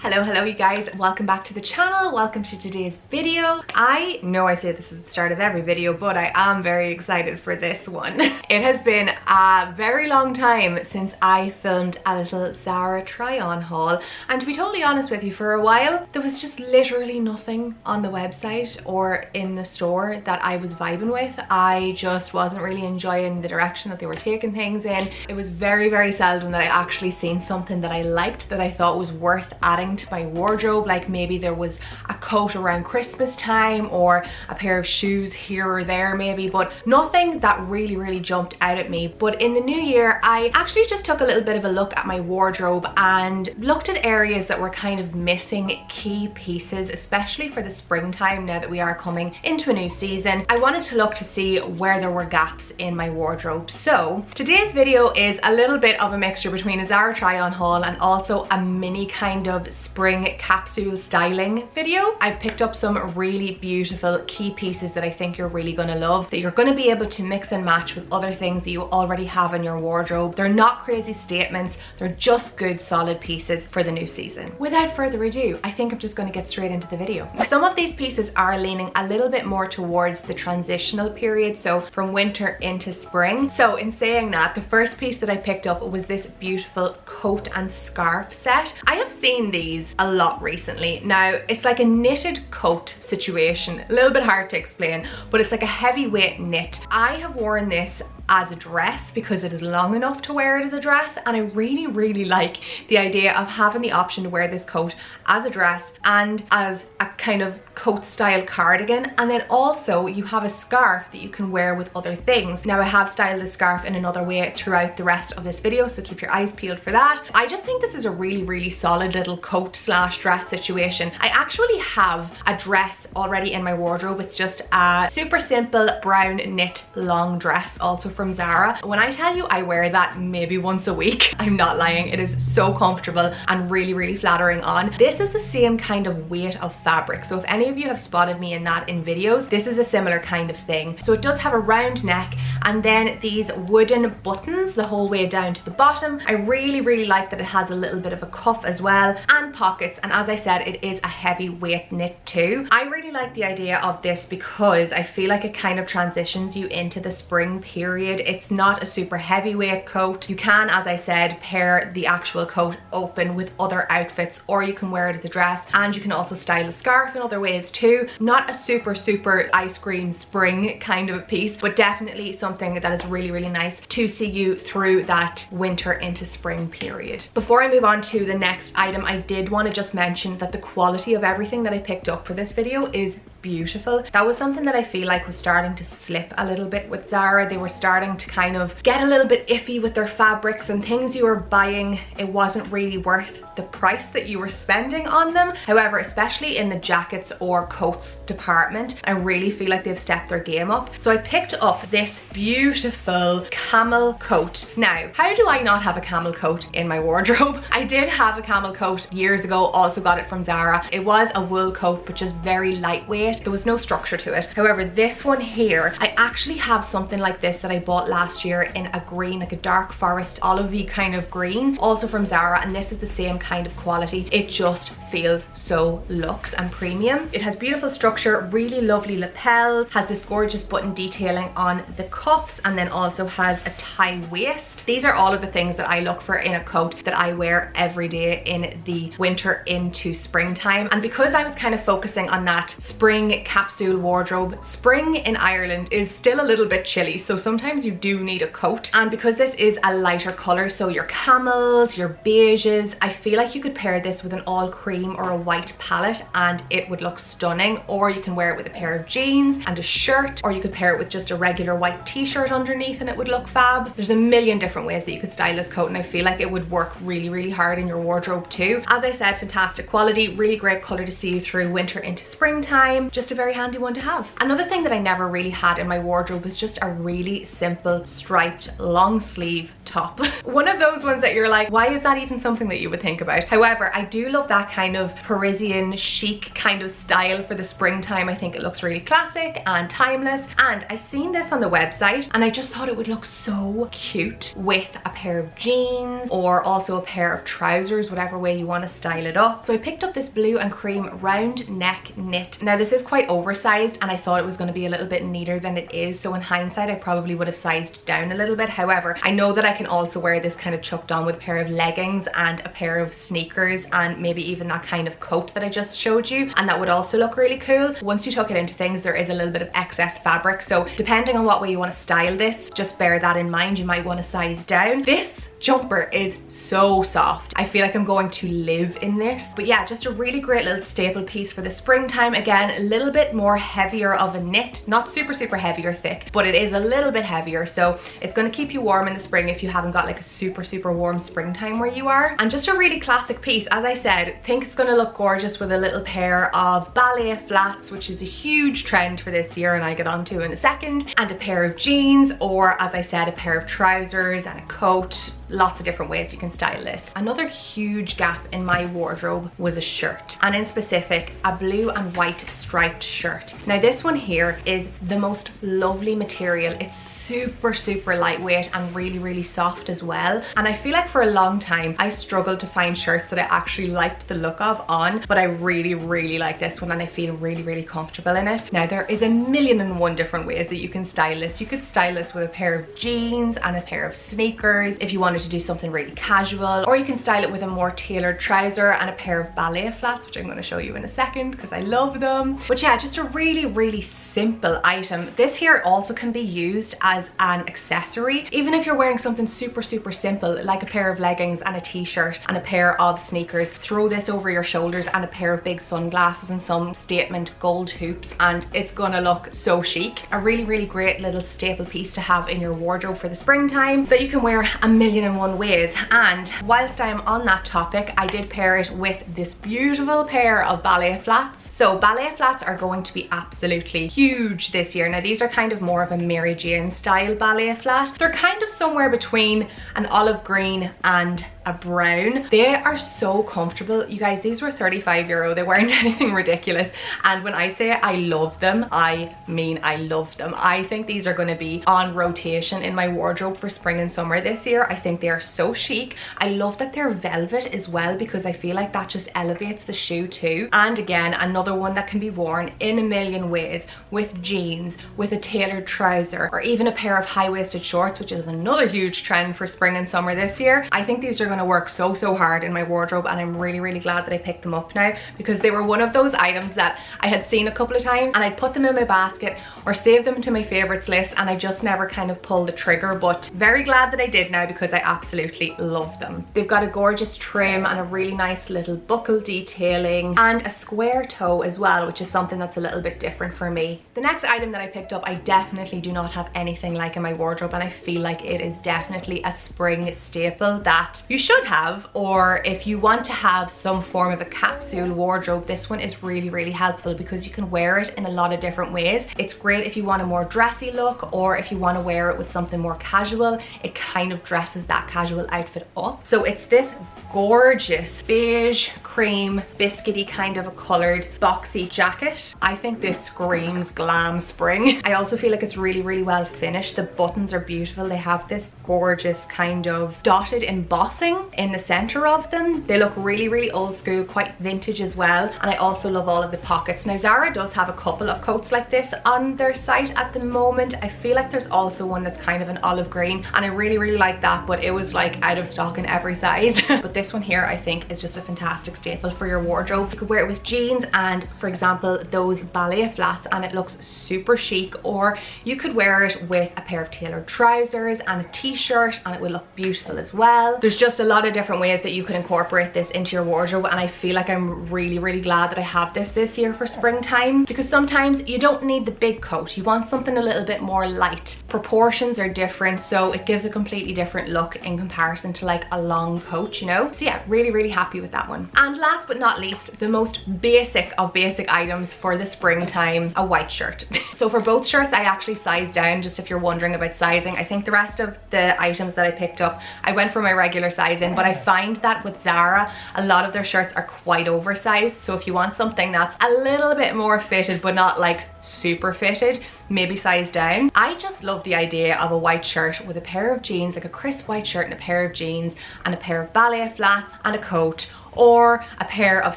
Hello you guys, welcome back to the channel. Welcome to today's video. I know I say this at the start of every video, but I am very excited for this one. It has been a very long time since I filmed a little Zara try on haul, and to be totally honest with you, for a while there was just literally nothing on the website or in the store that I was vibing with. I just wasn't really enjoying the direction that they were taking things in. It was very seldom that I actually seen something that I liked, that I thought was worth adding to my wardrobe. Like maybe there was a coat around Christmas time or a pair of shoes here or there maybe, but nothing that really jumped out at me. But in the new year, I actually just took a little bit of a look at my wardrobe and looked at areas that were kind of missing key pieces, especially for the springtime now that we are coming into a new season. I wanted to look to see where there were gaps in my wardrobe. So today's video is a little bit of a mixture between a Zara try on haul and also a mini kind of spring capsule styling video. I've picked up some really beautiful key pieces that I think you're really gonna love, that you're gonna be able to mix and match with other things that you already have in your wardrobe. They're not crazy statements, they're just good solid pieces for the new season. Without further ado, I think I'm just gonna get straight into the video. Some of these pieces are leaning a little bit more towards the transitional period, so from winter into spring. So in saying that, the first piece that I picked up was this beautiful coat and scarf set. I have seen these a lot recently. Now it's like a knitted coat situation, a little bit hard to explain, but it's like a heavyweight knit. I have worn this as a dress because it is long enough to wear it as a dress, and I really like the idea of having the option to wear this coat as a dress and as a kind of coat style cardigan, and then also you have a scarf that you can wear with other things. Now I have styled this scarf in another way throughout the rest of this video, so keep your eyes peeled for that. I just think this is a really solid little coat slash dress situation. I actually have a dress already in my wardrobe. It's just a super simple brown knit long dress, also from Zara. When I tell you I wear that maybe once a week, I'm not lying. It is so comfortable and really flattering on. This is the same kind of weight of fabric, so if any of you have spotted me in that in videos, this is a similar kind of thing. So it does have a round neck and then these wooden buttons the whole way down to the bottom. I really like that it has a little bit of a cuff as well and pockets, and as I said, it is a heavyweight knit too. I really like the idea of this because I feel like it kind of transitions you into the spring period. It's not a super heavyweight coat. You can, as I said, pair the actual coat open with other outfits, or you can wear it as a dress, and you can also style a scarf in other ways too. Not a super ice cream spring kind of a piece, but definitely something that is really nice to see you through that winter into spring period. Before I move on to the next item, I did want to just mention that the quality of everything that I picked up for this video is beautiful. That was something that I feel like was starting to slip a little bit with Zara. They were starting to kind of get a little bit iffy with their fabrics, and things you were buying, it wasn't really worth the price that you were spending on them. However, especially in the jackets or coats department, I really feel like they've stepped their game up. So I picked up this beautiful camel coat. Now, how do I not have a camel coat in my wardrobe? I did have a camel coat years ago, also got it from Zara. It was a wool coat, but just very lightweight. There was no structure to it. However, this one here, I actually have something like this that I bought last year in a green, like a dark forest olivey kind of green, also from Zara, and this is the same kind of quality. It just feels so luxe and premium. It has beautiful structure, really lovely lapels, has this gorgeous button detailing on the cuffs, and then also has a tie waist. These are all of the things that I look for in a coat that I wear every day in the winter into springtime. And because I was kind of focusing on that spring capsule wardrobe, spring in Ireland is still a little bit chilly, so sometimes you do need a coat. And because this is a lighter color, so your camels, your beiges, I feel like you could pair this with an all cream or a white palette and it would look stunning. Or you can wear it with a pair of jeans and a shirt, or you could pair it with just a regular white t-shirt underneath and it would look fab. There's a million different ways that you could style this coat, and I feel like it would work really hard in your wardrobe too. As I said, fantastic quality, really great color to see you through winter into springtime. springtime, just a very handy one to have. Another thing that I never really had in my wardrobe was just a really simple striped long sleeve top. One of those ones that you're like, why is that even something that you would think about? However, I do love that kind of Parisian chic kind of style for the springtime. I think it looks really classic and timeless, and I seen this on the website and I just thought it would look so cute with a pair of jeans or also a pair of trousers, whatever way you want to style it up. So I picked up this blue and cream round neck knit. Now this is quite oversized and I thought it was going to be a little bit neater than it is, so in hindsight I probably would have sized down a little bit. However, I know that I can also wear this kind of chucked on with a pair of leggings and a pair of sneakers and maybe even that kind of coat that I just showed you, and that would also look really cool. Once you tuck it into things, there is a little bit of excess fabric, so depending on what way you want to style this, just bear that in mind. You might want to size down. This jumper is so soft. I feel like I'm going to live in this. But yeah, just a really great little staple piece for the springtime. Again, a little bit more heavier of a knit, not super heavy or thick, but it is a little bit heavier, so it's going to keep you warm in the spring if you haven't got like a super warm springtime where you are. And just a really classic piece. As I said, I think it's going to look gorgeous with a little pair of ballet flats, which is a huge trend for this year and I'll get onto in a second, and a pair of jeans, or as I said, a pair of trousers and a coat. Lots of different ways you can style this. Another huge gap in my wardrobe was a shirt, and in specific a blue and white striped shirt. Now this one here is the most lovely material. It's super lightweight and really soft as well, and I feel like for a long time I struggled to find shirts that I actually liked the look of on, but I really like this one and I feel really comfortable in it. Now there is a million and one different ways that you can style this. You could style this with a pair of jeans and a pair of sneakers if you wanted to do something really casual, or you can style it with a more tailored trouser and a pair of ballet flats, which I'm going to show you in a second because I love them. But yeah, just a really simple item. This here also can be used as an accessory, even if you're wearing something super simple like a pair of leggings and a t-shirt and a pair of sneakers. Throw this over your shoulders and a pair of big sunglasses and some statement gold hoops and it's gonna look so chic. A really great little staple piece to have in your wardrobe for the springtime that you can wear a million and one ways. And whilst I'm on that topic, I did pair it with this beautiful pair of ballet flats. So ballet flats are going to be absolutely huge this year. Now these are kind of more of a Mary Jane style ballet flat. They're kind of somewhere between an olive green and a brown. They are so comfortable, you guys. These were €35. They weren't anything ridiculous, and when I say I love them, I mean I love them. I think these are going to be on rotation in my wardrobe for spring and summer this year. I think they are so chic. I love that they're velvet as well because I feel like that just elevates the shoe too. And again, another one that can be worn in a million ways, with jeans, with a tailored trouser, or even a pair of high-waisted shorts, which is another huge trend for spring and summer this year. I think these are going to work so hard in my wardrobe, and I'm really glad that I picked them up now because they were one of those items that I had seen a couple of times and I'd put them in my basket or save them to my favorites list, and I just never kind of pulled the trigger. But very glad that I did now because I absolutely love them. They've got a gorgeous trim and a really nice little buckle detailing and a square toe as well, which is something that's a little bit different for me. The next item that I picked up, I definitely do not have anything like in my wardrobe, and I feel like it is definitely a spring staple that you should have, or if you want to have some form of a capsule wardrobe, this one is really helpful because you can wear it in a lot of different ways. It's great if you want a more dressy look, or if you want to wear it with something more casual. It kind of dresses that casual outfit up. So it's this gorgeous beige cream biscuity kind of a colored boxy jacket. I think this screams glam spring. I also feel like it's really well finished. The buttons are beautiful. They have this gorgeous kind of dotted embossing in the center of them. They look really old school, quite vintage as well, and I also love all of the pockets. Now Zara does have a couple of coats like this on their site at the moment. I feel like there's also one that's kind of an olive green, and I really like that, but it was like out of stock in every size. But this one here I think is just a fantastic staple for your wardrobe. You could wear it with jeans and, for example, those ballet flats and it looks super chic, or you could wear it with a pair of tailored trousers and a t-shirt and it would look beautiful as well. There's just a lot of different ways that you could incorporate this into your wardrobe, and I feel like I'm really glad that I have this year for springtime, because sometimes you don't need the big coat. You want something a little bit more light. Proportions are different, so it gives a completely different look. look in comparison to like a long coat, you know? So yeah, really, really happy with that one. And last but not least, the most basic of basic items for the springtime, a white shirt. So for both shirts, I actually sized down, just if you're wondering about sizing. I think the rest of the items that I picked up, I went for my regular sizing, but I find that with Zara, a lot of their shirts are quite oversized. So if you want something that's a little bit more fitted, but not like super fitted, maybe size down. I just love the idea of a white shirt with a pair of jeans, like a crisp white shirt and a pair of jeans and a pair of ballet flats and a coat, or a pair of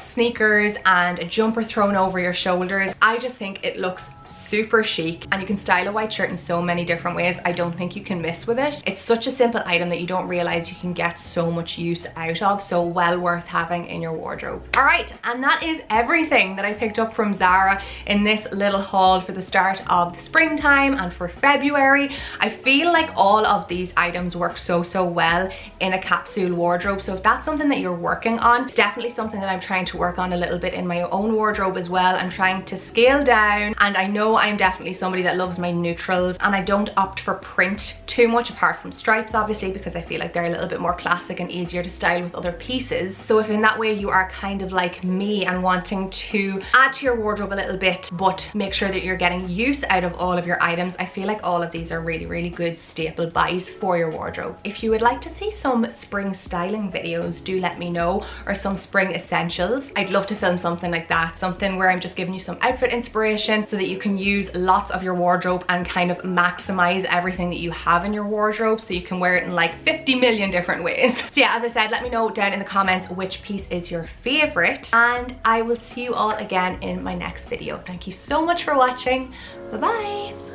sneakers and a jumper thrown over your shoulders. I just think it looks super chic, and you can style a white shirt in so many different ways. I don't think you can miss with it. It's such a simple item that you don't realize you can get so much use out of, so well worth having in your wardrobe. All right, and that is everything that I picked up from Zara in this little haul for the start of the springtime and for February. I feel like all of these items work so well in a capsule wardrobe, so if that's something that you're working on, it's definitely something that I'm trying to work on a little bit in my own wardrobe as well. I'm trying to scale down, and I know I'm definitely somebody that loves my neutrals, and I don't opt for print too much, apart from stripes obviously, because I feel like they're a little bit more classic and easier to style with other pieces. So if in that way you are kind of like me and wanting to add to your wardrobe a little bit but make sure that you're getting use out of all of your items, I feel like all of these are really good staple buys for your wardrobe. If you would like to see some spring styling videos, do let me know, or some spring essentials. I'd love to film something like that, something where I'm just giving you some outfit inspiration so that you can use lots of your wardrobe and kind of maximize everything that you have in your wardrobe so you can wear it in like 50 million different ways. So yeah, as I said, let me know down in the comments which piece is your favorite, and I will see you all again in my next video. Thank you so much for watching. Bye bye.